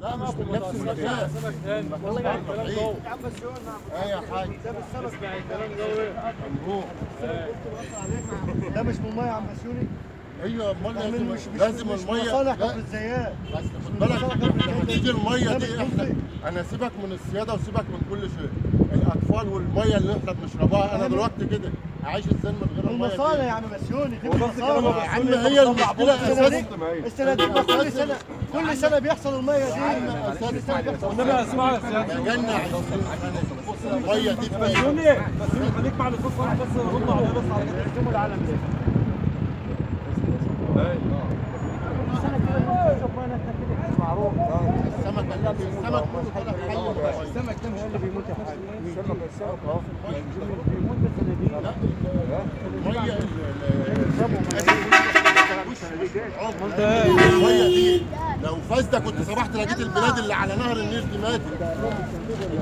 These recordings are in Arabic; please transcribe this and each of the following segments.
لا مش من نفس المكان. سمك تاني والله قاعد كلام جوه يا عم بس ايه يا حاج؟ ده بالسمك قاعد كلام جوه مبروك. ده مش من الميه يا عم بسيوني. ايوه امال مش لازم الميه. مصالح لا في الزيات. بس خد بالك لما تيجي الميه دي انا سيبك من السياده وسيبك من كل شيء. الاطفال والميه اللي احنا بنشربها انا دلوقتي كده هعيش ازاي من غير الميه دي؟ المصالح يا عم بسيوني دي المصالح يا عم هي المشكله اساسا. الصناديق كل سنه بيحصل الميه دي. انما اسمع يا سيادة جنة 20 سنه الميه دي بسيوني خليك مع الاستاذ صالح بس رد عليها بس على كده يقسموا العالم ده معروف. السمك كله طالع حي. السمك ده مش اللي بيموت يا حاج. السمك اهو بيموت بس نادي. الميه دي لو فاسده كنت صبحت لقيت البلاد اللي على نهر النيل دي ماتت.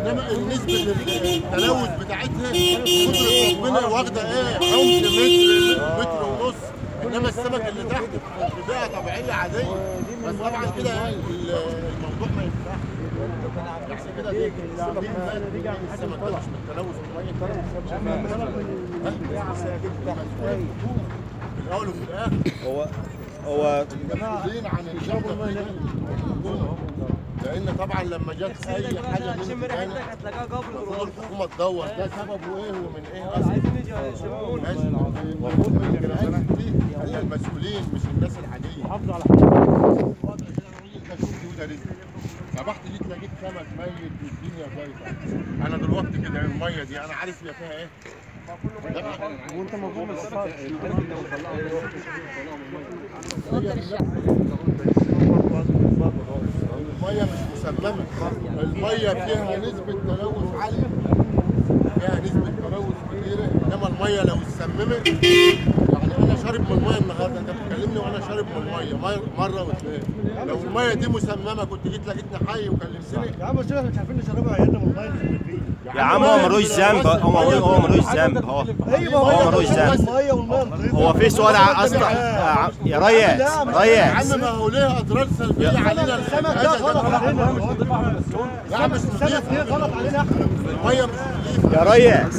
انما النسبه التلوث بتاعتها قدره ربنا واخده ايه عمق متر ونص. انما السمك اللي تحت في بيئه طبيعيه عاديه. بس طبعا كده الموضوع ما ينفعش. يعني كده دي السمك ده مش من تلوث الميه. في الاول وفي الاخر هو مسؤولين عن الجبر لان طبعا لما جت اي حاجه من المفروض الحكومه تدور ده سببه ايه ومن ايه اصلا. ماشي المفروض من الجناحات دي هم المسؤولين مش الناس العاديه. حافظوا على حاجه صبحت جيت لقيت سمك ميت والدنيا بايظه. انا دلوقتي كده الميه دي انا عارف هي فيها ايه. وانت موضوع من الصفات الميه مش مسممه. الميه فيها نسبه تلوث عاليه. فيها نسبه تلوث كبيره. انما الميه لو اتسممت يعني انا شارب من الميه النهارده انت بتكلمني وانا شارب من الميه مره واثنين. لو الميه دي مسممه كنت جيت لقيتني حي وكلمتني. يا عم بس احنا مش عارفين نشربها عيالنا من الميه اللي فيه. يا عم هو ملوش ذنب، هو ملوش ذنب، هو ملوش ذنب. الميه والميه هو في سؤال اصلا يا ريس يا عم ما هو ليه اضرار سلبيه علينا. السمك ده غلط علينا. يا عم السمك ده غلط علينا احنا. الميه مش نظيفه يا ريس.